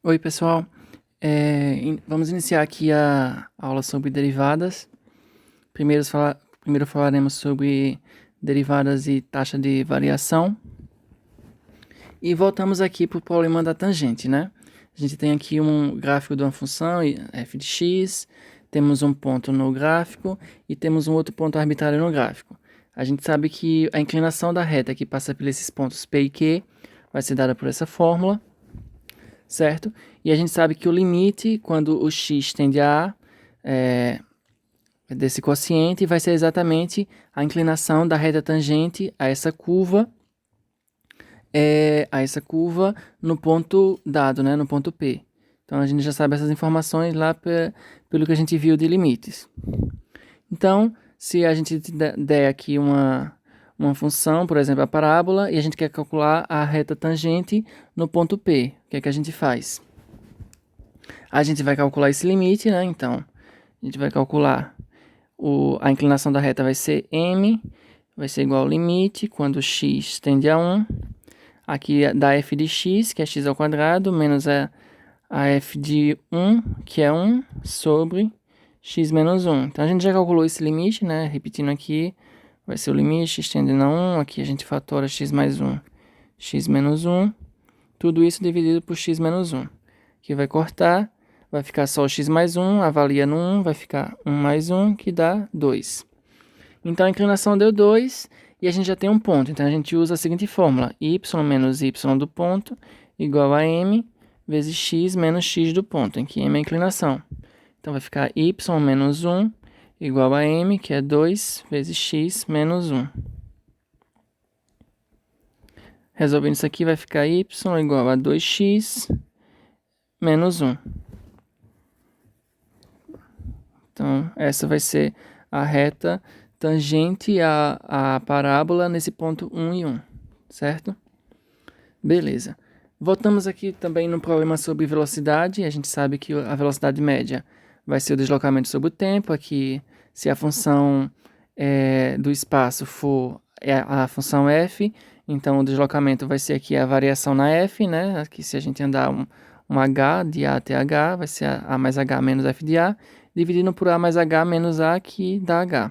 Oi, pessoal. Vamos iniciar aqui a aula sobre derivadas. Primeiro falaremos sobre derivadas e taxa de variação. E voltamos aqui para o problema da tangente, né? A gente tem aqui um gráfico de uma função f de x, temos um ponto no gráfico e temos um outro ponto arbitrário no gráfico. A gente sabe que a inclinação da reta que passa por esses pontos P e Q vai ser dada por essa fórmula, certo? E a gente sabe que o limite, quando o x tende a A, desse quociente, vai ser exatamente a inclinação da reta tangente a essa curva, no ponto dado, né, no ponto P. Então a gente já sabe essas informações lá pelo que a gente viu de limites. Então, se a gente der aqui uma função, por exemplo, a parábola, e a gente quer calcular a reta tangente no ponto P, o que é que a gente faz? A gente vai calcular esse limite, né? Então, a gente vai calcular a inclinação da reta vai ser m, vai ser igual ao limite, quando x tende a 1. Aqui dá f de x, que é x ao quadrado, menos a f de 1, que é 1, sobre x menos 1. Então, a gente já calculou esse limite, né? Repetindo aqui, vai ser o limite, x tendendo a 1. Aqui a gente fatora x mais 1, x menos 1. Tudo isso dividido por x menos 1. Aqui vai cortar, vai ficar só o x mais 1, avalia no 1, vai ficar 1 mais 1, que dá 2. Então, a inclinação deu 2 e a gente já tem um ponto. Então, a gente usa a seguinte fórmula: y menos y do ponto igual a m vezes x menos x do ponto, em que m é a inclinação. Então, vai ficar y menos 1 igual a m, que é 2 vezes x menos 1. Resolvendo isso aqui, vai ficar y igual a 2x menos 1. Então, essa vai ser a reta tangente à parábola nesse ponto 1 e 1, certo? Beleza. Voltamos aqui também no problema sobre velocidade. A gente sabe que a velocidade média vai ser o deslocamento sobre o tempo. Aqui, se a função do espaço for a função f, então o deslocamento vai ser aqui a variação na f, né? Aqui, se a gente andar um h de a até h, vai ser a mais h menos f de a, dividindo por a mais h menos a, que dá h.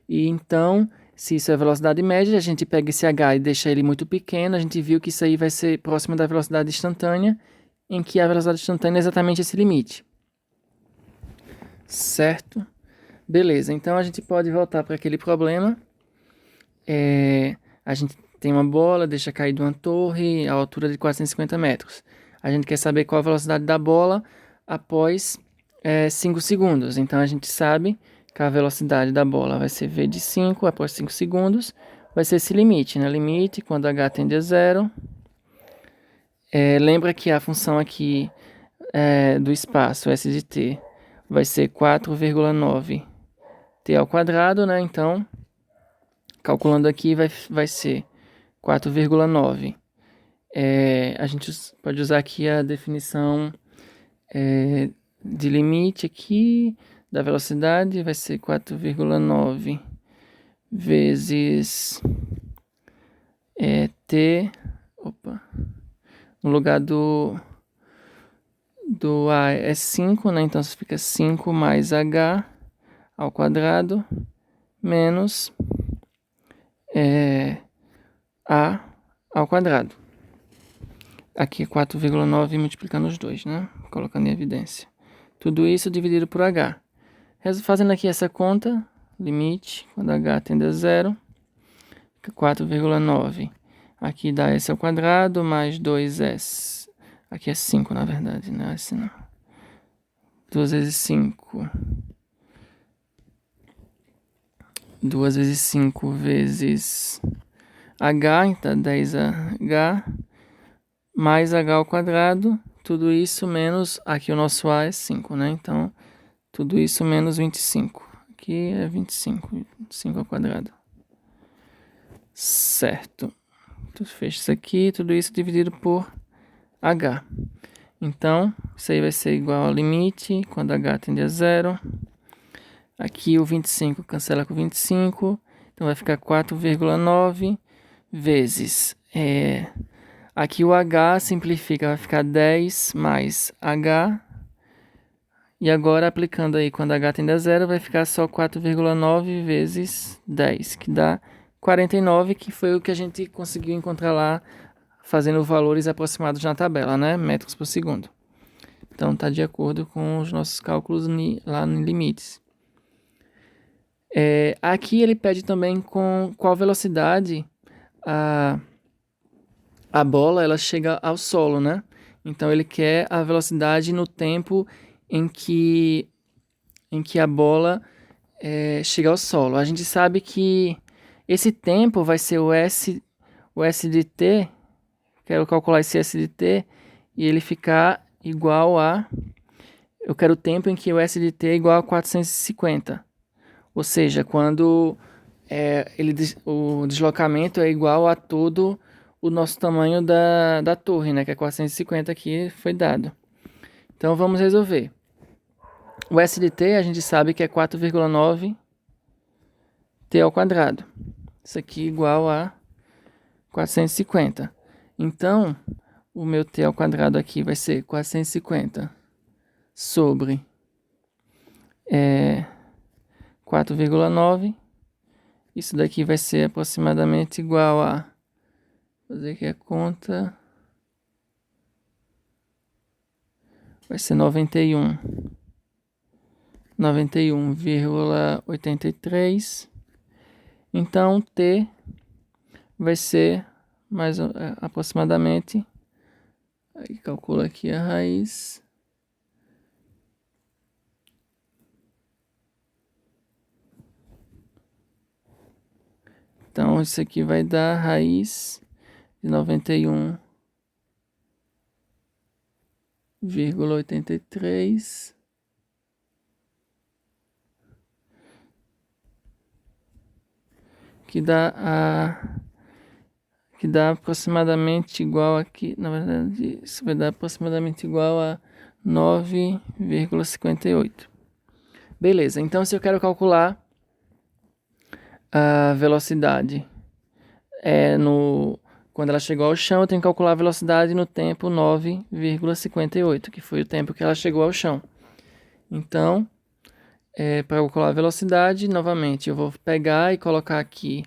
E então, se isso é velocidade média, a gente pega esse h e deixa ele muito pequeno. A gente viu que isso aí vai ser próximo da velocidade instantânea, em que a velocidade instantânea é exatamente esse limite. Certo? Beleza, então a gente pode voltar para aquele problema. A gente tem uma bola, deixa cair de uma torre a altura de 450 metros. A gente quer saber qual a velocidade da bola após 5 segundos. Então a gente sabe que a velocidade da bola vai ser v de 5 após 5 segundos. Vai ser esse limite, né? Limite quando h tende a 0. Lembra que a função aqui do espaço, s de t, vai ser 4,9 t ao quadrado, né? Então, calculando aqui, vai ser 4,9. A gente pode usar aqui a definição de limite aqui da velocidade, vai ser 4,9 vezes t, no lugar do a é 5, né? Então fica 5 mais h ao quadrado menos a ao quadrado. Aqui é 4,9 multiplicando os dois, né? Colocando em evidência. Tudo isso dividido por h. Fazendo aqui essa conta, limite, quando h tende a 0, fica 4,9. Aqui dá s ao quadrado mais 2s. Aqui é 5, na verdade, né? S não. 2 vezes 5. 2 vezes 5 vezes h, então 10h, mais h ao quadrado, tudo isso menos, aqui o nosso a é 5, né? Então, tudo isso menos 25. Aqui é 25, 5 ao quadrado. Certo. Então, fecha isso aqui, tudo isso dividido por h. Então, isso aí vai ser igual ao limite, quando h tende a 0. Aqui o 25 cancela com 25, então vai ficar 4,9 vezes Aqui o h simplifica, vai ficar 10 mais h. E agora aplicando aí, quando h tende a zero, vai ficar só 4,9 vezes 10, que dá 49, que foi o que a gente conseguiu encontrar lá, fazendo valores aproximados na tabela, né? Metros por segundo. Então está de acordo com os nossos cálculos lá no limites. Aqui ele pede também com qual velocidade a bola ela chega ao solo, né? Então ele quer a velocidade no tempo em que a bola chega ao solo. A gente sabe que esse tempo vai ser o S de t. Quero calcular esse S de t e ele ficar igual a... Eu quero o tempo em que o S de t é igual a 450. Ou seja, quando o deslocamento é igual a todo o nosso tamanho da torre, né? Que é 450 aqui foi dado. Então vamos resolver. O S de t a gente sabe que é 4,9 t ao quadrado. Isso aqui é igual a 450. Então, o meu t ao quadrado aqui vai ser 450 sobre 4,9. Isso daqui vai ser aproximadamente igual a... Vou fazer aqui a conta. Vai ser 91,83. Então, t vai ser mais aproximadamente... Aí calcula aqui a raiz. Então, isso aqui vai dar raiz de 91,83. Que dá aproximadamente igual aqui, na verdade, isso vai dar aproximadamente igual a 9,58. Beleza, então se eu quero calcular a velocidade quando ela chegou ao chão, eu tenho que calcular a velocidade no tempo 9,58, que foi o tempo que ela chegou ao chão. Então, para calcular a velocidade, novamente, eu vou pegar e colocar aqui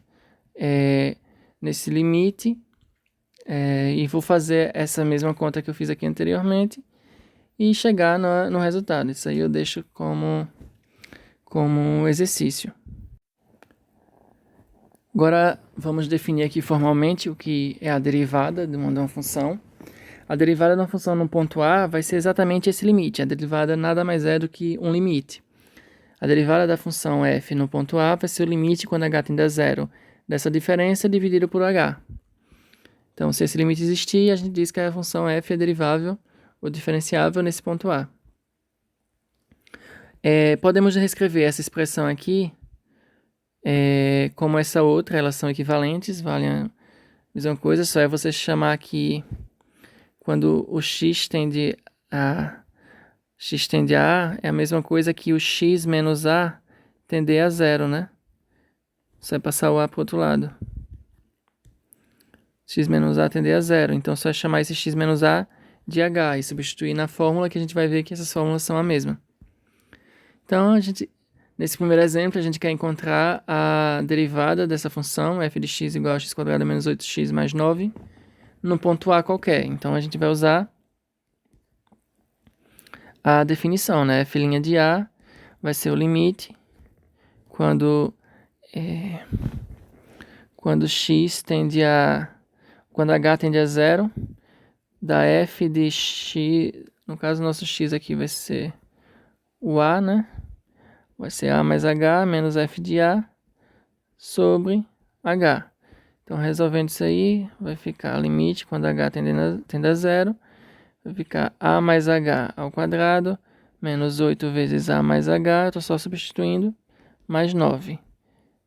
nesse limite e vou fazer essa mesma conta que eu fiz aqui anteriormente e chegar no resultado. Isso aí eu deixo como exercício. Agora vamos definir aqui formalmente o que é a derivada de uma função. A derivada de uma função no ponto A vai ser exatamente esse limite. A derivada nada mais é do que um limite. A derivada da função f no ponto A vai ser o limite quando h tende a zero dessa diferença dividido por h. Então, se esse limite existir, a gente diz que a função f é derivável ou diferenciável nesse ponto A. Podemos reescrever essa expressão aqui como essa outra, elas são equivalentes, valem a mesma coisa, só é você chamar aqui quando o x tende a é a mesma coisa que o x menos a tender a zero, né? Você vai passar o a para o outro lado. X menos a tender a zero, então só é chamar esse x menos a de h e substituir na fórmula que a gente vai ver que essas fórmulas são a mesma. Então, nesse primeiro exemplo, a gente quer encontrar a derivada dessa função, f de x igual a x² menos 8x mais 9, no ponto A qualquer. Então, a gente vai usar a definição, né? F' de A vai ser o limite quando x tende a... Quando h tende a zero, da f de x... No caso, nosso x aqui vai ser o a, né? Vai ser a mais h menos f de a sobre h. Então, resolvendo isso aí, vai ficar limite quando h tende a zero. Vai ficar a mais h ao quadrado menos 8 vezes a mais h. Estou só substituindo, mais 9.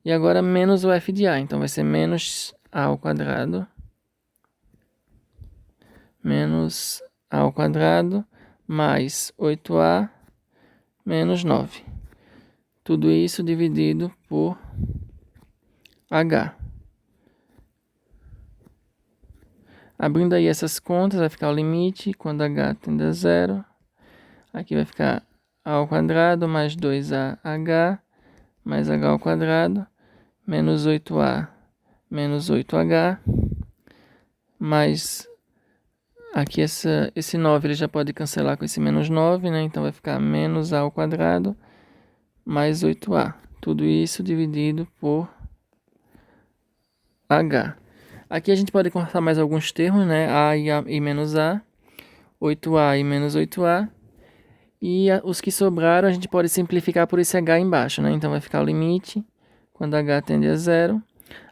E agora menos o f de a. Então, vai ser menos a ao quadrado menos a ao quadrado mais 8a menos 9. Tudo isso dividido por h. Abrindo aí essas contas, vai ficar o limite quando h tende a zero. Aqui vai ficar a ao quadrado mais 2ah mais h ao quadrado menos 8a menos 8h mais aqui esse 9 ele já pode cancelar com esse menos 9, né? Então vai ficar menos a ao quadrado mais 8a. Tudo isso dividido por h. Aqui a gente pode cortar mais alguns termos, né? A e menos a, 8a e menos 8a. E os que sobraram a gente pode simplificar por esse h embaixo, né? Então vai ficar o limite quando h tende a zero.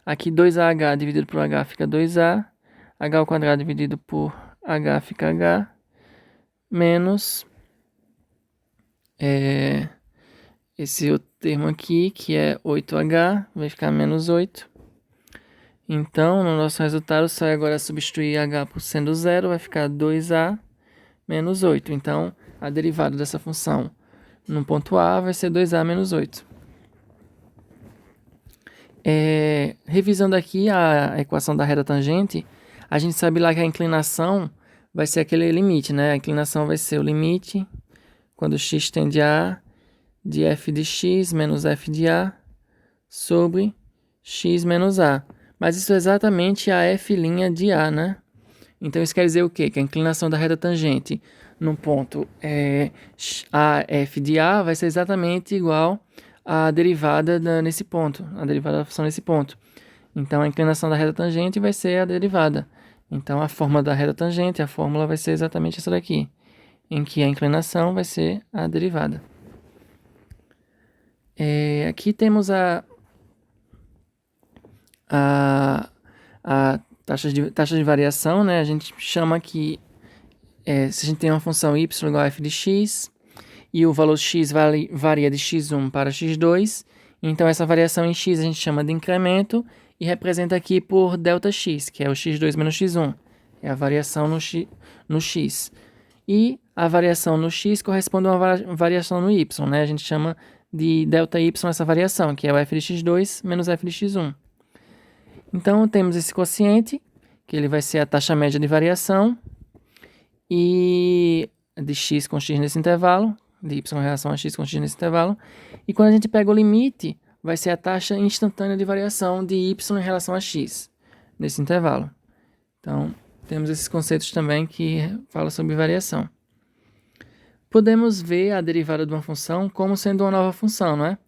Aqui 2ah dividido por h fica 2a. H ao quadrado dividido por h fica h. Menos esse outro termo aqui, que é 8h, vai ficar menos 8. Então, no nosso resultado, só é agora substituir h por sendo zero, vai ficar 2a menos 8. Então, a derivada dessa função no ponto A vai ser 2a menos 8. Revisando aqui a equação da reta tangente, a gente sabe lá que a inclinação vai ser aquele limite, né? A inclinação vai ser o limite, quando x tende a de f de x menos f de a sobre x menos a. Mas isso é exatamente a f' de a, né? Então isso quer dizer o quê? Que a inclinação da reta tangente no ponto a f de a vai ser exatamente igual à derivada nesse ponto, a derivada da função nesse ponto. Então a inclinação da reta tangente vai ser a derivada. Então a forma da reta tangente, a fórmula vai ser exatamente essa daqui, em que a inclinação vai ser a derivada. Aqui temos a taxa de variação, né? A gente chama aqui, se a gente tem uma função y igual a f de x, e o valor x varia de x1 para x2, então essa variação em x a gente chama de incremento, e representa aqui por ΔX, que é o x2 menos x1, é a variação no x. E a variação no x corresponde a uma variação no y, né? A gente chama de ΔY essa variação, que é o f de x2 menos f de x1. Então, temos esse quociente, que ele vai ser a taxa média de variação, e de x com x nesse intervalo, de y em relação a x com x nesse intervalo. E quando a gente pega o limite, vai ser a taxa instantânea de variação de y em relação a x nesse intervalo. Então, temos esses conceitos também que falam sobre variação. Podemos ver a derivada de uma função como sendo uma nova função, não é?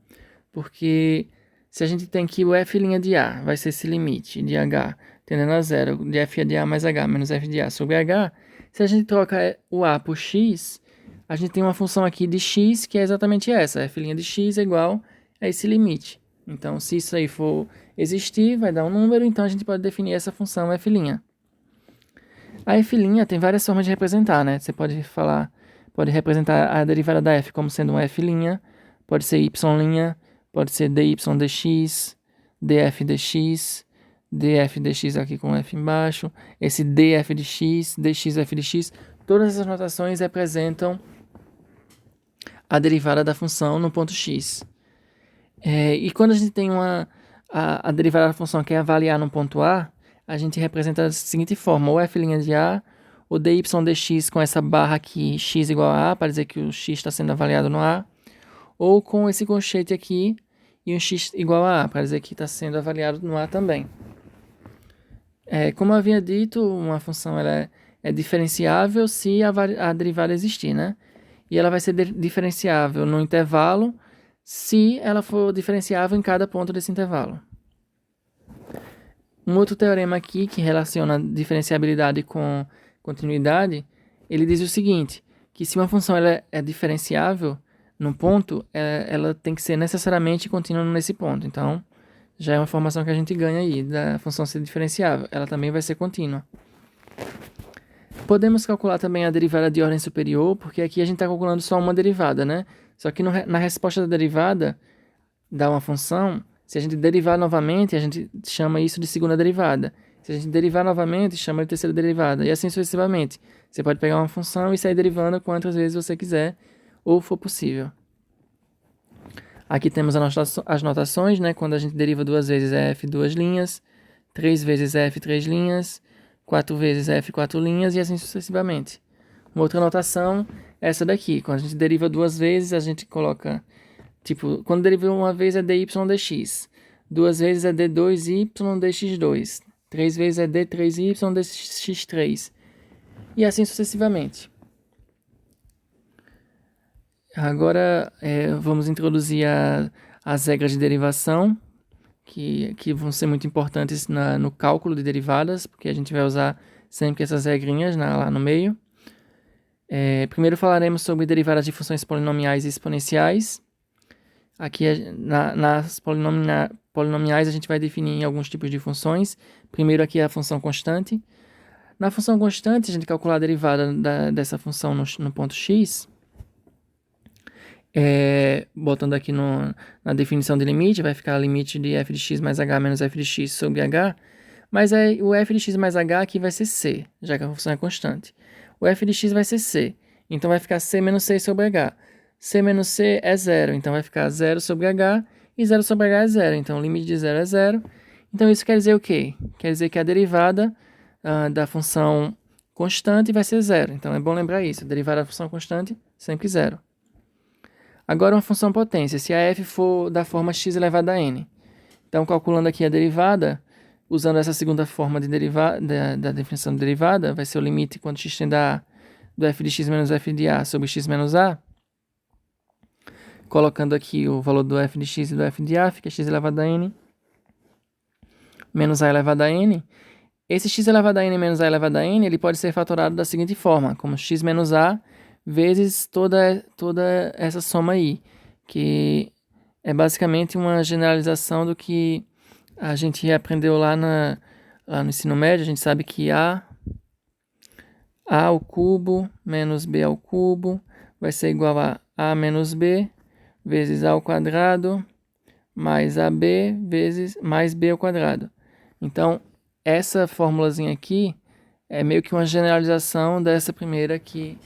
Porque se a gente tem que o f' de a vai ser esse limite de h tendendo a zero, de f de a mais h menos f de a sobre h, se a gente troca o a por x, a gente tem uma função aqui de x que é exatamente essa, f' de x é igual a esse limite. Então, se isso aí for existir, vai dar um número, então a gente pode definir essa função f'. A f' tem várias formas de representar, né? Você pode representar a derivada da f como sendo um f', pode ser y', pode ser dy dx, df dx, df dx aqui com f embaixo, esse df de x, dx f de x, todas essas notações representam a derivada da função no ponto x. E quando a gente tem a derivada da função que é avaliar no ponto A, a gente representa da seguinte forma, ou f' de a, ou dy dx com essa barra aqui, x igual a a, para dizer que o x está sendo avaliado no A, ou com esse colchete aqui e um x igual a para dizer que está sendo avaliado no A também. Como eu havia dito, uma função ela é diferenciável se a derivada existir, né? E ela vai ser diferenciável no intervalo se ela for diferenciável em cada ponto desse intervalo. Um outro teorema aqui que relaciona diferenciabilidade com continuidade, ele diz o seguinte, que se uma função ela é diferenciável num ponto, ela tem que ser necessariamente contínua nesse ponto. Então, já é uma informação que a gente ganha aí da função ser diferenciável. Ela também vai ser contínua. Podemos calcular também a derivada de ordem superior, porque aqui a gente está calculando só uma derivada, né? Só que na resposta da derivada da uma função, se a gente derivar novamente, a gente chama isso de segunda derivada. Se a gente derivar novamente, chama de terceira derivada. E assim sucessivamente. Você pode pegar uma função e sair derivando quantas vezes você quiser ou for possível. Aqui temos as notações, né? Quando a gente deriva duas vezes é f duas linhas, três vezes é f três linhas, 4 vezes f 4 linhas e assim sucessivamente. Uma outra notação é essa daqui. Quando a gente deriva 2 vezes, a gente coloca, tipo, quando deriva uma vez é dy dx, 2 vezes é d2y dx2, 3 vezes é d3y dx3, e assim sucessivamente. Agora vamos introduzir as regras de derivação, que vão ser muito importantes no cálculo de derivadas, porque a gente vai usar sempre essas regrinhas lá no meio. Primeiro falaremos sobre derivadas de funções polinomiais e exponenciais. Aqui nas polinomiais a gente vai definir alguns tipos de funções. Primeiro aqui é a função constante. Na função constante, a gente calcular a derivada dessa função no ponto x. Botando aqui na definição de limite, vai ficar limite de f de x mais h menos f de x sobre h, mas o f de x mais h aqui vai ser c, já que a função é constante. O f de x vai ser c, então vai ficar c menos c sobre h. C menos c é zero, então vai ficar 0 sobre h, e 0 sobre h é zero, então o limite de 0 é zero. Então isso quer dizer o quê? Quer dizer que a derivada da função constante vai ser zero, então é bom lembrar isso, a derivada da função constante sempre zero. Agora uma função potência, se a f for da forma x elevado a n. Então, calculando aqui a derivada, usando essa segunda forma de da definição de derivada, vai ser o limite quando x tende a a do f de x menos f de a sobre x menos a. Colocando aqui o valor do f de x e do f de a, fica x elevado a n menos a elevado a n. Esse x elevado a n menos a elevado a n, ele pode ser fatorado da seguinte forma, como x menos a vezes toda essa soma aí, que é basicamente uma generalização do que a gente aprendeu lá no ensino médio. A gente sabe que a ao cubo menos b ao cubo vai ser igual a menos b vezes a ao quadrado mais ab vezes mais b ao quadrado. Então, essa formulazinha aqui é meio que uma generalização dessa primeira que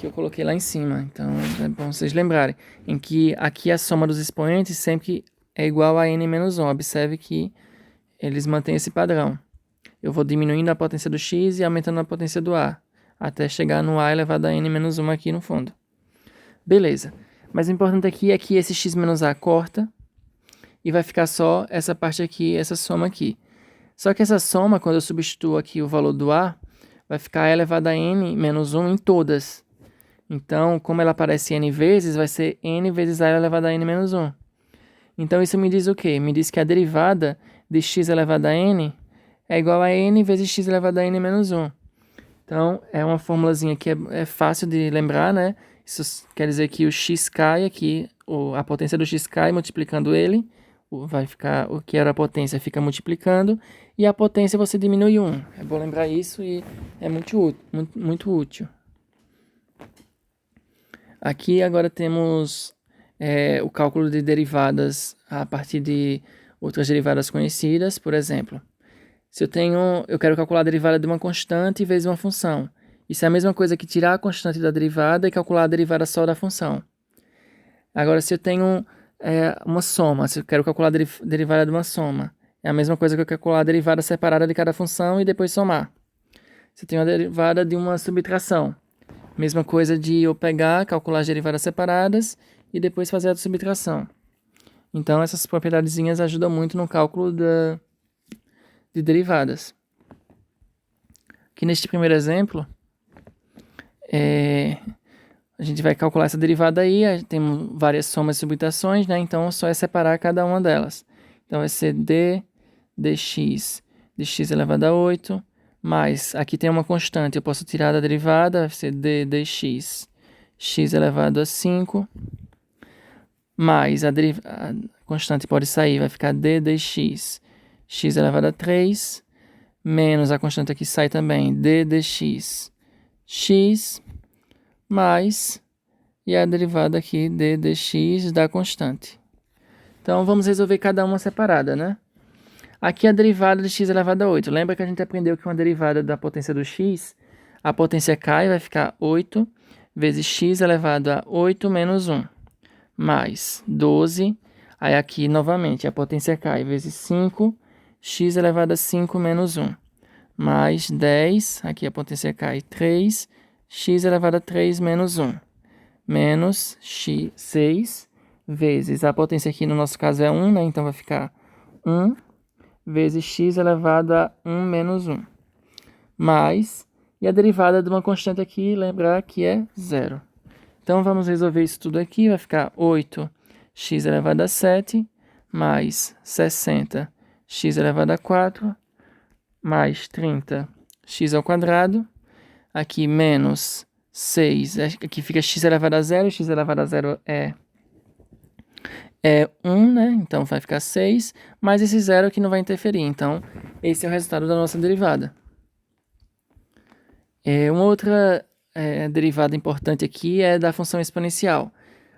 eu coloquei lá em cima. Então, é bom vocês lembrarem. Em que aqui a soma dos expoentes sempre é igual a n menos 1. Observe que eles mantêm esse padrão. Eu vou diminuindo a potência do x e aumentando a potência do a, até chegar no a elevado a n menos 1 aqui no fundo. Beleza. Mas o importante aqui é que esse x menos a corta e vai ficar só essa parte aqui, essa soma aqui. Só que essa soma, quando eu substituo aqui o valor do a, vai ficar a elevado a n menos 1 em todas. Então, como ela aparece n vezes, vai ser n vezes a elevado a n menos 1. Então, isso me diz o quê? Me diz que a derivada de x elevado a n é igual a n vezes x elevado a n menos 1. Então, é uma formulazinha que é fácil de lembrar, né? Isso quer dizer que o x cai aqui, a potência do x cai multiplicando ele, vai ficar, o que era a potência fica multiplicando, e a potência você diminui 1. É bom lembrar isso e é muito útil. Aqui agora temos o cálculo de derivadas a partir de outras derivadas conhecidas. Por exemplo, se eu quero calcular a derivada de uma constante vezes uma função. Isso é a mesma coisa que tirar a constante da derivada e calcular a derivada só da função. Agora, se eu tenho uma soma, se eu quero calcular a derivada de uma soma, é a mesma coisa que eu calcular a derivada separada de cada função e depois somar. Se eu tenho a derivada de uma subtração, mesma coisa de eu pegar, calcular as derivadas separadas e depois fazer a subtração. Então, essas propiedadezinhas ajudam muito no cálculo de derivadas. Aqui neste primeiro exemplo, a gente vai calcular essa derivada aí, temos várias somas e subtrações, né? Então, só é separar cada uma delas. Então, vai ser d dx elevado a 8, mais, aqui tem uma constante, eu posso tirar da derivada, vai ser d dx x elevado a 5, mais a constante pode sair, vai ficar d dx x elevado a 3, menos a constante aqui sai também, d dx x, mais, e a derivada aqui, d dx da constante. Então, vamos resolver cada uma separada, né? Aqui a derivada de x elevado a 8. Lembra que a gente aprendeu que uma derivada da potência do x, a potência cai, vai ficar 8 vezes x elevado a 8 menos 1, mais 12. Aí aqui, novamente, a potência cai vezes 5, x elevado a 5 menos 1, mais 10, aqui a potência cai 3, x elevado a 3 menos 1, menos 6 vezes, a potência aqui no nosso caso é 1, né? Então vai ficar 1 vezes x elevado a 1 menos 1, mais, e a derivada de uma constante aqui, lembrar que é 0. Então vamos resolver isso tudo aqui, vai ficar 8x elevado a 7, mais 60x elevado a 4, mais 30x ao quadrado, aqui menos 6, aqui fica x elevado a 0, x elevado a 0 é 1, né? Então vai ficar 6, mais esse 0 que não vai interferir. Então, esse é o resultado da nossa derivada. Uma outra derivada importante aqui é da função exponencial.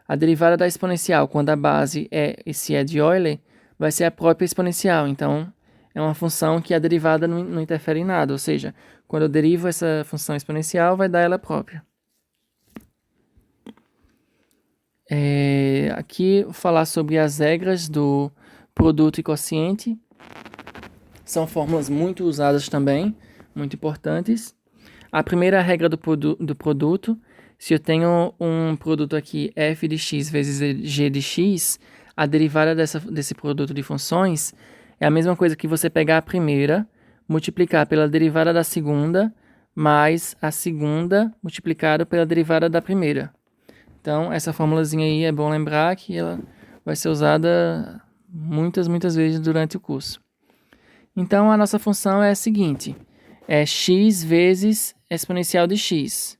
A derivada da exponencial, quando a base esse é de Euler, vai ser a própria exponencial. Então, é uma função que a derivada não interfere em nada. Ou seja, quando eu derivo essa função exponencial, vai dar ela própria. Aqui, vou falar sobre as regras do produto e quociente. São fórmulas muito usadas também, muito importantes. A primeira regra do produto, se eu tenho um produto aqui f de x vezes g de x, a derivada desse produto de funções é a mesma coisa que você pegar a primeira, multiplicar pela derivada da segunda, mais a segunda multiplicada pela derivada da primeira. Então, essa formulazinha aí é bom lembrar que ela vai ser usada muitas vezes durante o curso. Então, a nossa função é a seguinte, é x vezes exponencial de x.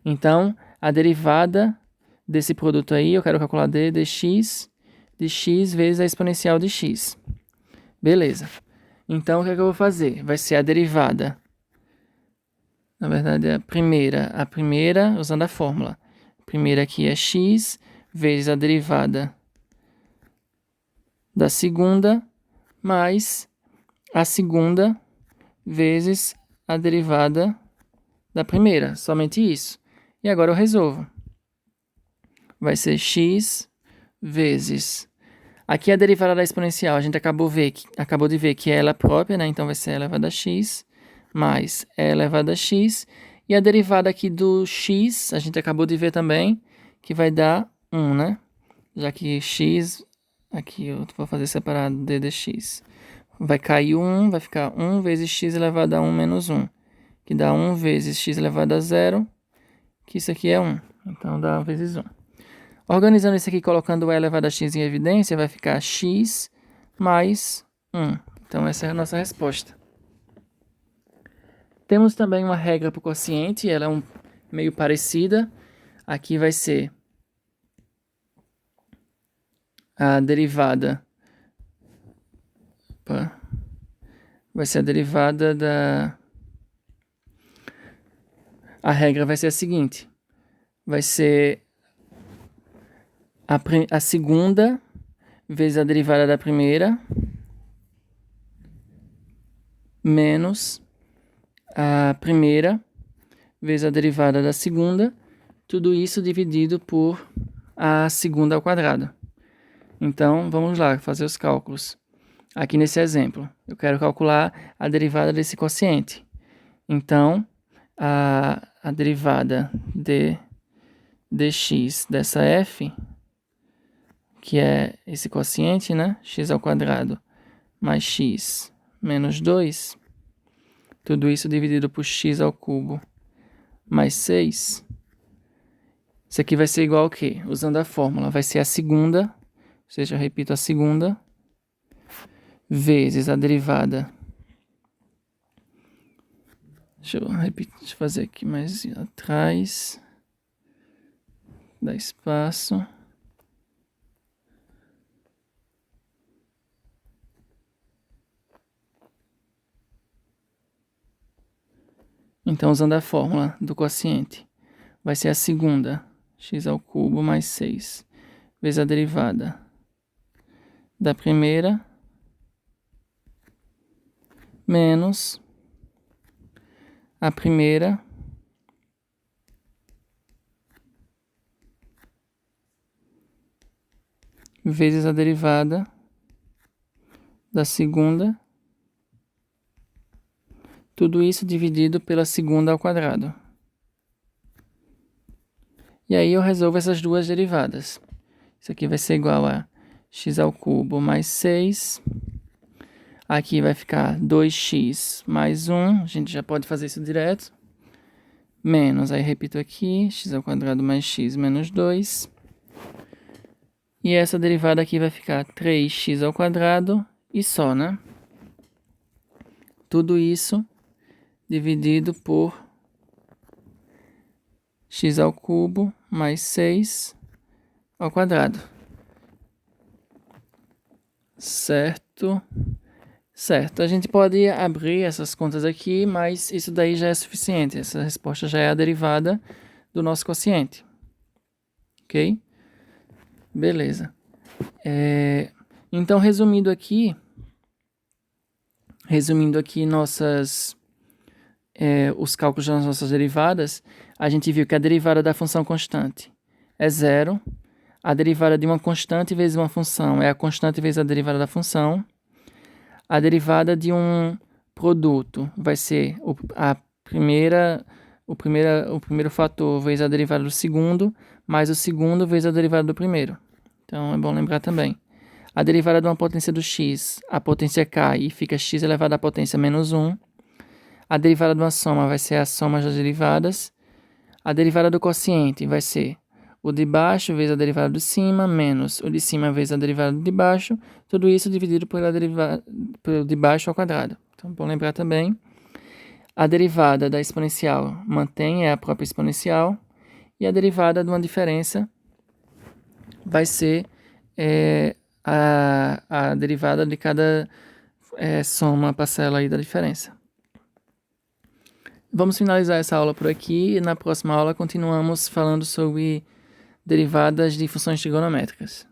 Então, a derivada desse produto aí, eu quero calcular d de x vezes a exponencial de x. Beleza. Então, o que é que eu vou fazer? Vai ser a derivada, na verdade, a primeira usando a fórmula. A primeira aqui é x vezes a derivada da segunda, mais a segunda vezes a derivada da primeira, somente isso. E agora eu resolvo. Vai ser x vezes... Aqui a derivada da exponencial, a gente acabou de ver que é ela própria, né? Então vai ser e elevado a x mais e elevado a x. E a derivada aqui do x, a gente acabou de ver também, que vai dar 1, né? Já que x, aqui eu vou fazer separado d de x. Vai cair 1, vai ficar 1 vezes x elevado a 1 menos 1. Que dá 1 vezes x elevado a 0, que isso aqui é 1. Então dá 1 vezes 1. Organizando isso aqui, colocando o e elevado a x em evidência, vai ficar x mais 1. Então essa é a nossa resposta. Temos também uma regra para o quociente, ela é meio parecida. Aqui vai ser a derivada... vai ser a derivada da... A regra vai ser a seguinte. Vai ser a segunda vezes a derivada da primeira menos a primeira vezes a derivada da segunda, tudo isso dividido por a segunda ao quadrado. Então, vamos lá, fazer os cálculos. Aqui nesse exemplo, eu quero calcular a derivada desse quociente. Então, a derivada de dx dessa f, que é esse quociente, né? X ao quadrado mais x menos 2, tudo isso dividido por x ao cubo mais 6. Isso aqui vai ser igual ao quê? Usando a fórmula, vai ser a segunda, ou seja, eu repito, a segunda, vezes a derivada. Deixa eu fazer aqui mais atrás. Dá espaço. Então, usando a fórmula do quociente, vai ser a segunda, x ao cubo mais 6, vezes a derivada da primeira, menos a primeira vezes a derivada da segunda, Tudo isso dividido pela segunda ao quadrado. E aí eu resolvo essas duas derivadas. Isso aqui vai ser igual a x ao cubo mais 6. Aqui vai ficar 2x mais 1. A gente já pode fazer isso direto. Menos, aí repito aqui, x ao quadrado mais x menos 2. E essa derivada aqui vai ficar 3x ao quadrado e só, né? Tudo isso dividido por x ao cubo mais 6 ao quadrado. Certo? Certo. A gente pode abrir essas contas aqui, mas isso daí já é suficiente. Essa resposta já é a derivada do nosso quociente. Ok? Beleza. Então, resumindo aqui os cálculos das nossas derivadas, a gente viu que a derivada da função constante é zero. A derivada de uma constante vezes uma função é a constante vezes a derivada da função. A derivada de um produto vai ser o primeiro fator vezes a derivada do segundo, mais o segundo vezes a derivada do primeiro. Então, é bom lembrar também. A derivada de uma potência do x, a potência cai e fica x elevado à potência menos 1. A derivada de uma soma vai ser a soma das derivadas. A derivada do quociente vai ser o de baixo vezes a derivada de cima, menos o de cima vezes a derivada de baixo. Tudo isso dividido pelo de baixo ao quadrado. Então, é bom lembrar também. A derivada da exponencial mantém a própria exponencial. E a derivada de uma diferença vai ser a derivada de cada soma, parcela aí da diferença. Vamos finalizar essa aula por aqui e na próxima aula continuamos falando sobre derivadas de funções trigonométricas.